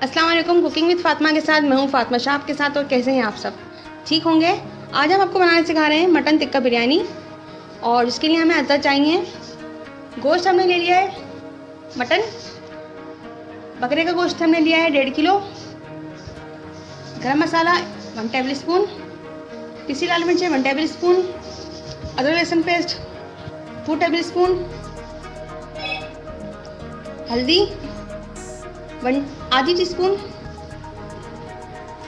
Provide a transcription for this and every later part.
अस्सलाम वालेकुम। Cooking with Fatima के साथ मैं हूँ फातिमा शाह आपके साथ। और कैसे हैं आप सब? ठीक होंगे। आज हम आपको बनाने सिखा रहे हैं मटन टिक्का बिरयानी। और इसके लिए हमें अदरक चाहिए। गोश्त हमने ले लिया है मटन, बकरे का गोश्त हमने लिया है 1.5 किलो। गरम मसाला 1 टेबल स्पून, पिसी लाल मिर्चें 1 टेबल स्पून, अदरक लहसुन पेस्ट 2 टेबल स्पून, हल्दी आधी टीस्पून,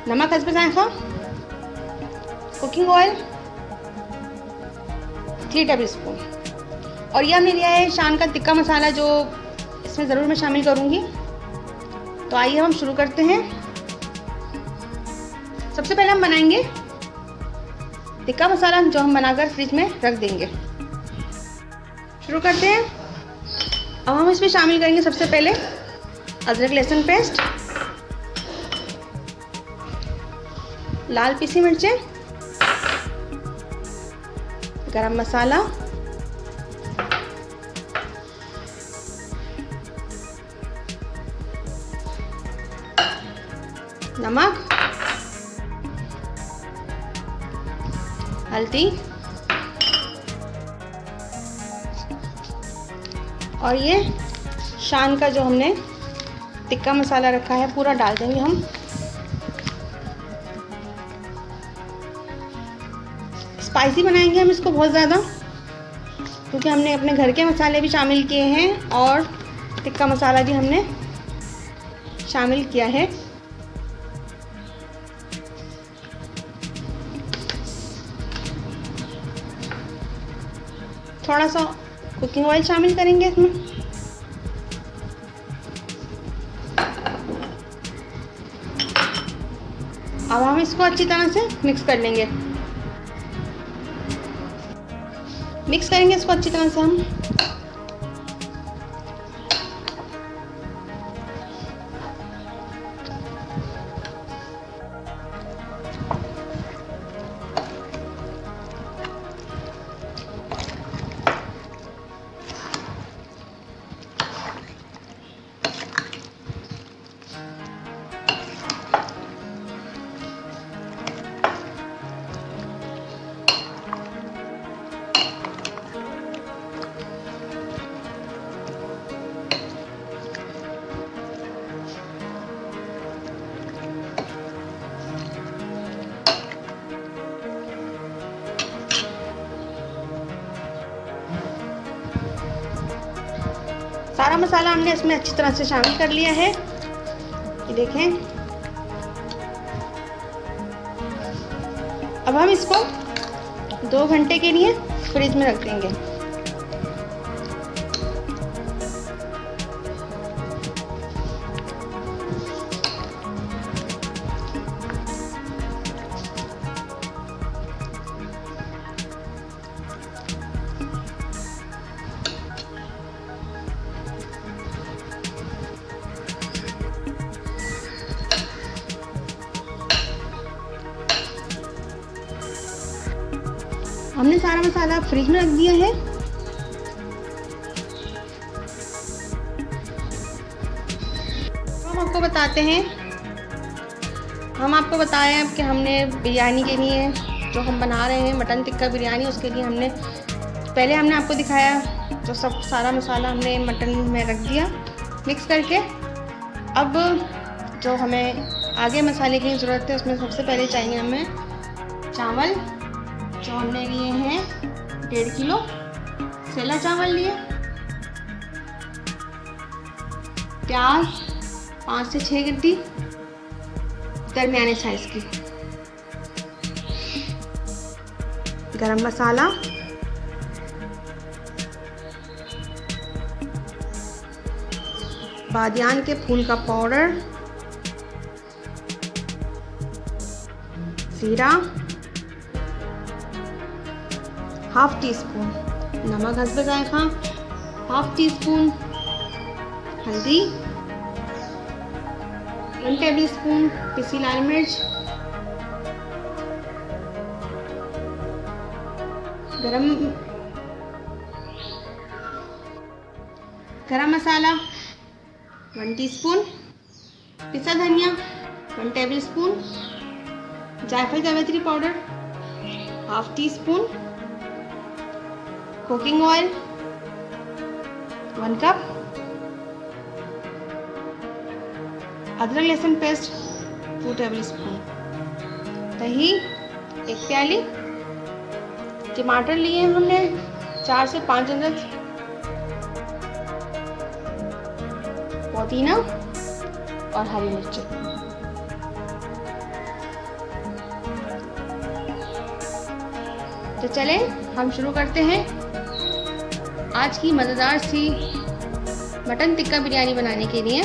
नमक हस्ब जायका, कुकिंग ऑयल 3 टेबल स्पून। और यह हमने लिया है शान का टिक्का मसाला, जो इसमें ज़रूर मैं शामिल करूँगी। तो आइए हम शुरू करते हैं। सबसे पहले हम बनाएंगे टिक्का मसाला, जो हम बनाकर फ्रिज में रख देंगे। शुरू करते हैं। अब हम इसमें शामिल करेंगे सबसे पहले अदरक लहसुन पेस्ट, लाल पीसी मिर्चें, गरम मसाला, नमक, हल्दी और ये शान का जो हमने टिक्का मसाला रखा है पूरा डाल देंगे हम। स्पाइसी बनाएंगे हम इसको बहुत ज़्यादा, क्योंकि हमने अपने घर के मसाले भी शामिल किए हैं और टिक्का मसाला भी हमने शामिल किया है। थोड़ा सा कुकिंग ऑयल शामिल करेंगे इसमें। अब हम इसको अच्छी तरह से मिक्स कर लेंगे। मिक्स करेंगे इसको अच्छी तरह से हम। सारा मसाला हमने इसमें अच्छी तरह से शामिल कर लिया है। ये देखें। अब हम इसको 2 घंटे के लिए फ्रिज में रख देंगे। हमने सारा मसाला फ्रिज में रख दिया है। हम आपको बताते हैं, हम आपको बताए हैं कि हमने बिरयानी के लिए जो हम बना रहे हैं मटन टिक्का बिरयानी, उसके लिए हमने पहले हमने आपको दिखाया जो सब सारा मसाला हमने मटन में रख दिया मिक्स करके। अब जो हमें आगे मसाले की ज़रूरत है, उसमें सबसे पहले चाहिए हमें चावल, जो हमने लिए हैं 1.5 किलो सेला चावल लिए। प्याज 5 से 6 गड्डी दरमियाने साइज की। गरम मसाला, बादियान के फूल का पाउडर, जीरा, ½ टीस्पून नमक हस्ब जायका, ½ टीस्पून हल्दी, 1 टेबल स्पून पिसी लाल मिर्च, गरम मसाला 1 टीस्पून, पिसा धनिया 1 टेबल स्पून, जायफल जावित्री powder 1/2 teaspoon, cooking oil 1 cup, अदरक लहसुन पेस्ट 2 टेबल स्पून, दही 1 प्याली, टमाटर लिए हमने 4 से 5 अदद, पुदीना और हरी मिर्च। तो चलें हम शुरू करते हैं आज की मज़ेदार सी मटन टिक्का बिरयानी बनाने के लिए।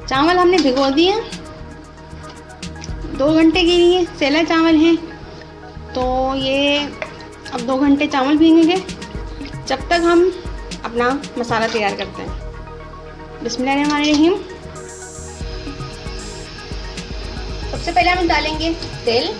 चावल हमने भिगो दिए 2 घंटे के लिए, सेला चावल हैं तो ये अब 2 घंटे चावल भीगेंगे जब तक हम अपना मसाला तैयार करते हैं। बिस्मिल्लाहिर्रहमानिर्रहीम। सबसे पहले हम डालेंगे तेल,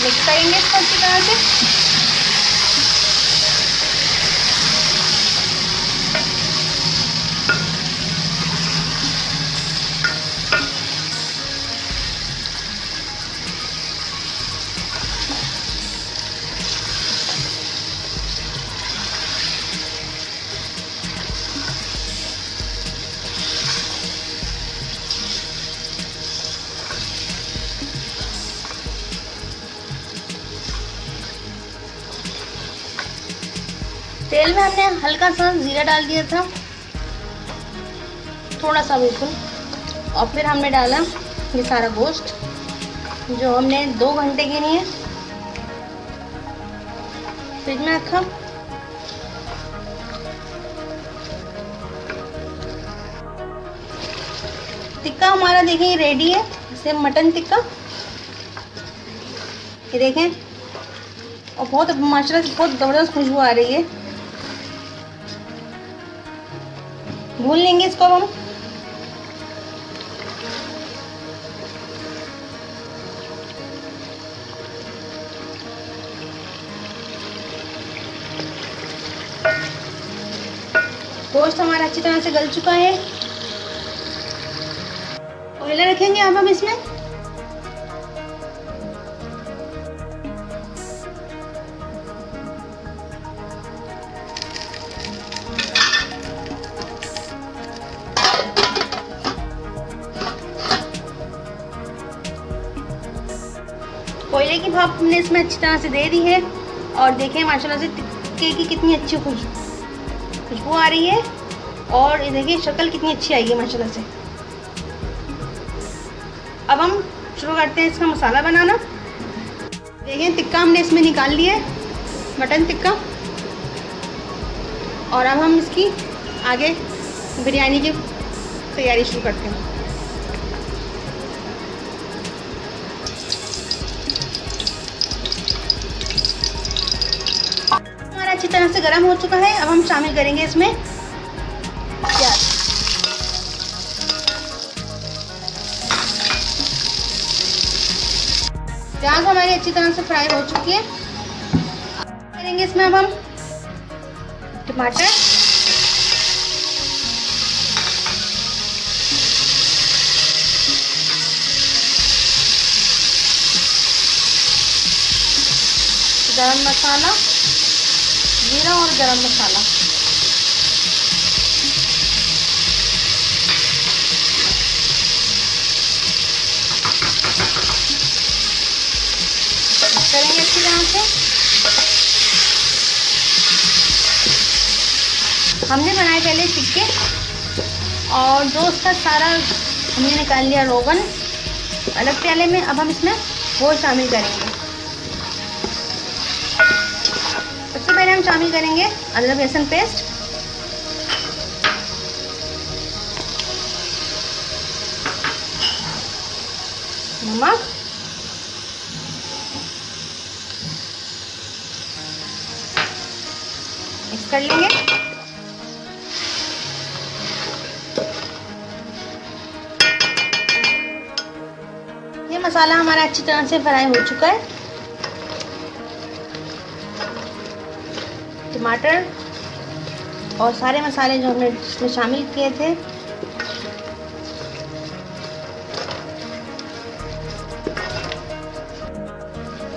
मिक्स करेंगे इसको अच्छी तरह से। तेल में हमने हल्का सा जीरा डाल दिया था, थोड़ा सा बिल्कुल, और फिर हमने डाला ये सारा गोश्त जो हमने 2 घंटे के लिए फ्रिज में रखा। टिक्का हमारा देखें रेडी है, इसे मटन टिक्का ये देखें, और बहुत माशाल्लाह से बहुत ज़बरदस्त खुशबू आ रही है। भून लेंगे इसको हम। गोश्त हमारा अच्छी तरह से गल चुका है। कोयला रखेंगे अब हम इसमें। कोयले की भाप हमने इसमें अच्छी तरह से दे दी है और देखें माशाल्लाह से टिक्के की कितनी अच्छी खुशबू आ रही है और ये देखिए शक्ल कितनी अच्छी आई है माशाल्लाह से। अब हम शुरू करते हैं इसका मसाला बनाना। देखें टिक्का हमने इसमें निकाल लिया है, मटन टिक्का, और अब हम इसकी आगे बिरयानी की तैयारी शुरू करते हैं। अच्छी तरह से गर्म हो चुका है। अब हम शामिल करेंगे इसमें प्याज। प्याज हमारी अच्छी तरह से फ्राई हो चुकी है। करेंगे इसमें अब हम टमाटर, गरम मसाला, जीरा और गरम मसाला, करेंगे अच्छी तरह से। हमने बनाए पहले टिक्के और जो उसका सारा हमने निकाल लिया रोगन अलग प्याले में। अब हम इसमें वो शामिल करेंगे। सबसे पहले हम शामिल करेंगे अदरक लहसुन पेस्ट, नमक, मिक्स कर लेंगे। ये मसाला हमारा अच्छी तरह से फ्राई हो चुका है। टमाटर और सारे मसाले जो हमने इसमें शामिल किए थे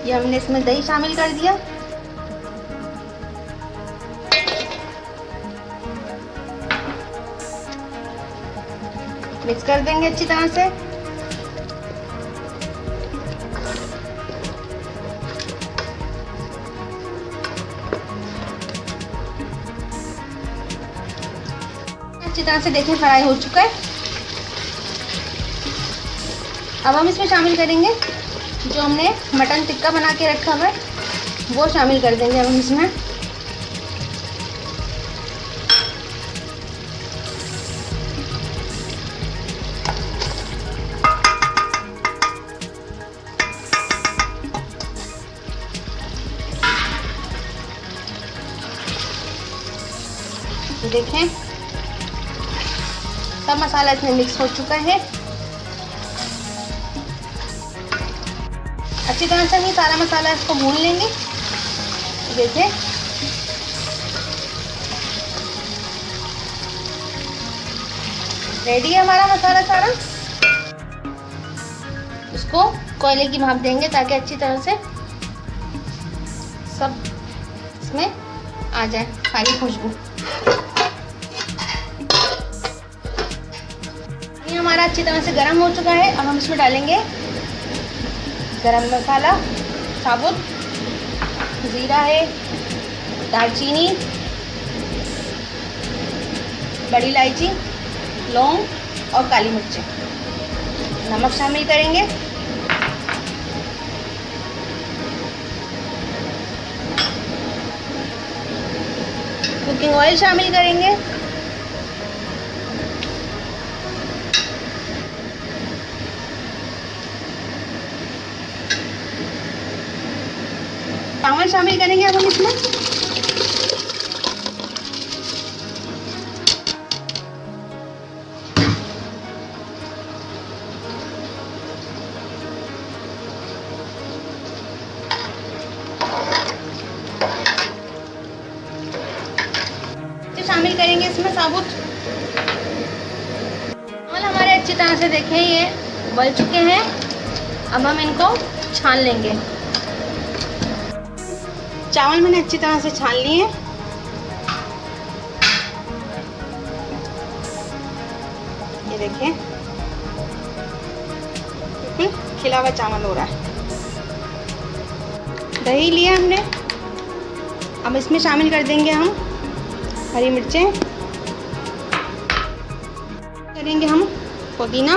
ये हमने इसमें दही शामिल कर दिया। मिक्स कर देंगे अच्छी तरह से। अच्छी तरह से देखिए फ्राई हो चुका है। अब हम इसमें शामिल करेंगे जो हमने मटन टिक्का बना के रखा हुआ है वो शामिल कर देंगे अब हम इसमें। देखें सब मसाला इसमें मिक्स हो चुका है। अच्छी तरह से हम ये सारा मसाला इसको भून लेंगे। देखिए रेडी है हमारा मसाला सारा। इसको कोयले की भाप देंगे ताकि अच्छी तरह से सब इसमें आ जाए सारी खुशबू। ये हमारा अच्छी तरह से गर्म हो चुका है। अब हम इसमें डालेंगे गरम मसाला साबुत, जीरा है, दालचीनी, बड़ी इलायची, लौंग और काली मिर्च। नमक शामिल करेंगे। कुकिंग ऑयल शामिल करेंगे। चावल शामिल करेंगे अब हम इसमें। शामिल करेंगे इसमें साबुत। चावल हमारे अच्छी तरह से देखें ये उबल चुके हैं। अब हम इनको छान लेंगे। चावल मैंने अच्छी तरह से छान लिए। ये देखें बिल्कुल खिला हुआ चावल हो रहा है। दही लिया हमने। अब इसमें शामिल कर देंगे हम हरी मिर्चें, करेंगे हम पुदीना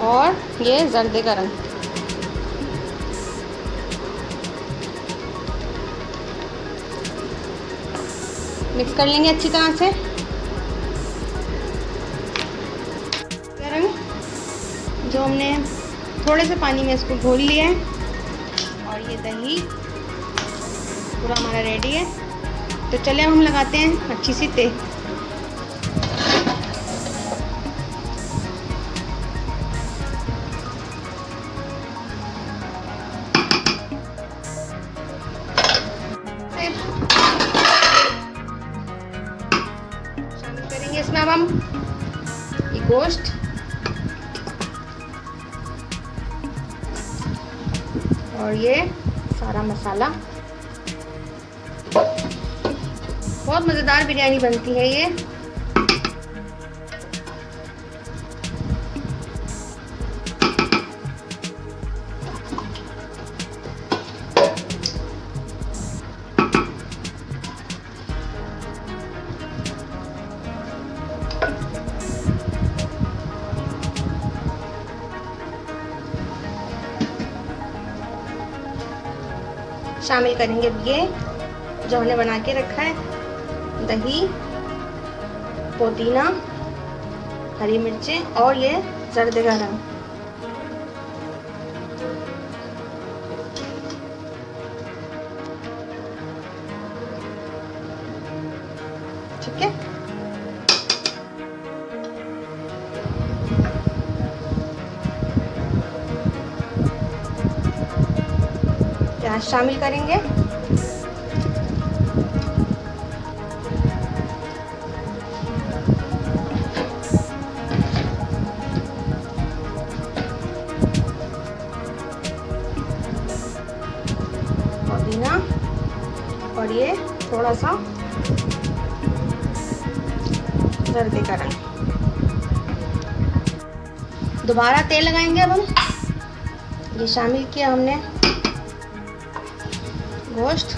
और ये जर्दे का रंग। मिक्स कर लेंगे अच्छी तरह से। रंग जो हमने थोड़े से पानी में इसको घोल लिया है और ये दही पूरा हमारा रेडी है। तो चलिए हम लगाते हैं अच्छी सी तेल। शामिल करेंगे इसमें अब हम ये गोश्त और ये सारा मसाला। बहुत मज़ेदार बिरयानी बनती है ये। शामिल करेंगे ये जो हमने बना के रखा है, दही, पुदीना, हरी मिर्चें और ये जर्दे का रंग। शामिल करेंगे। पुदीना और ये थोड़ा सा जर्दे का रंग। दोबारा तेल लगाएंगे। अब हम ये शामिल किया हमने गोश्त,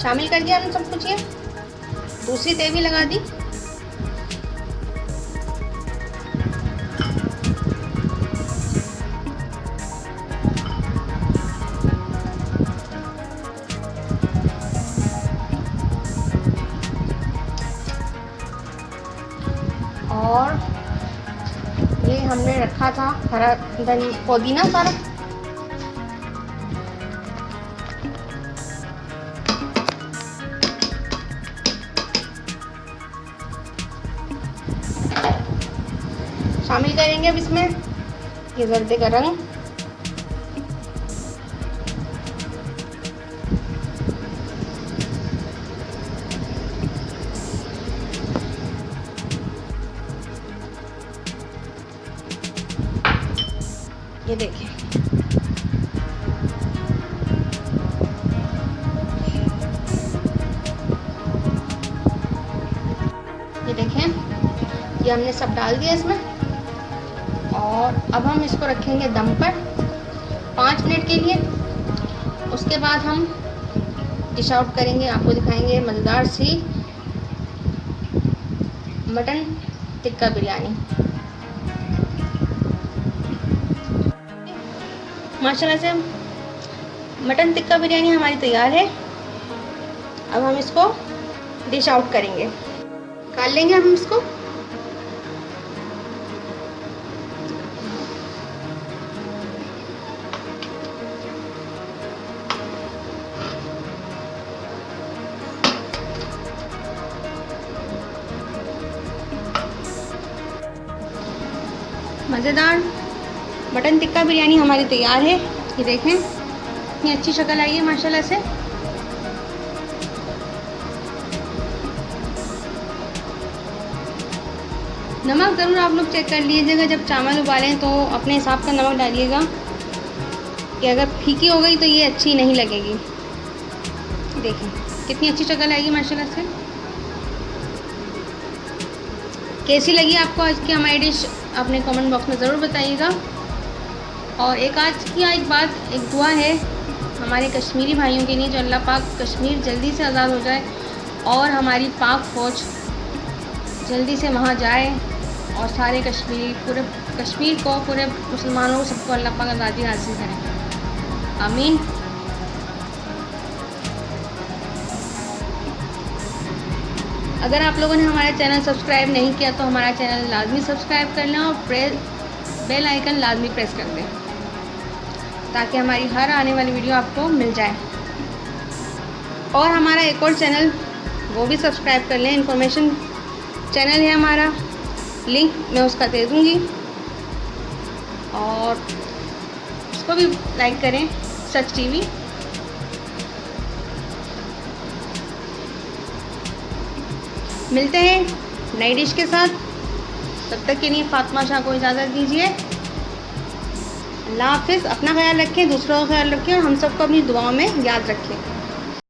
शामिल कर दिया हमने सब कुछ। ये दूसरी तेल भी लगा दी। और ये हमने रखा था हरा पुदीना सारा। शामिल करेंगे अब इसमें ये जर्दे का रंग, ये देखें। ये देखें, ये हमने सब डाल दिया इसमें। और अब हम इसको रखेंगे दम पर 5 मिनट के लिए। उसके बाद हम डिश आउट करेंगे, आपको दिखाएंगे मज़ेदार सी मटन टिक्का बिरयानी। माशाल्लाह से मटन टिक्का बिरयानी हमारी तैयार है। अब हम इसको डिश आउट करेंगे, निकाल लेंगे हम इसको। मज़ेदार मटन टिक्का बिरयानी हमारी तैयार है। ये देखें, इतनी अच्छी शक्ल आई है माशाल्लाह से। नमक ज़रूर आप लोग चेक कर लीजिएगा, जब चावल उबालें तो अपने हिसाब का नमक डालिएगा, कि अगर फीकी हो गई तो ये अच्छी नहीं लगेगी। देखें कितनी अच्छी शक्ल आएगी माशाल्लाह से। कैसी लगी आपको आज की हमारी डिश, अपने कमेंट बॉक्स में ज़रूर बताइएगा। और एक बात, एक दुआ है हमारे कश्मीरी भाइयों के लिए, जो अल्लाह पाक कश्मीर जल्दी से आज़ाद हो जाए और हमारी पाक फ़ौज जल्दी से वहाँ जाए और सारे पूरे कश्मीर को, पूरे मुसलमानों को, सबको अल्लाह पाक आज़ादी हासिल करें। आमीन। अगर आप लोगों ने हमारा चैनल सब्सक्राइब नहीं किया तो हमारा चैनल लाजमी सब्सक्राइब कर लें और बेल आइकन लाजमी प्रेस कर दें, ताकि हमारी हर आने वाली वीडियो आपको मिल जाए। और हमारा एक और चैनल, वो भी सब्सक्राइब कर लें, इन्फॉर्मेशन चैनल है हमारा, लिंक मैं उसका दे दूँगी। और उसको भी लाइक करें, सच टीवी। मिलते हैं नई डिश के साथ, तब तक के लिए फातिमा शाह को इजाज़त दीजिए। अल्लाह हाफिज़। अपना ख्याल रखें, दूसरों का ख्याल रखें और हम सबको अपनी दुआओं में याद रखें।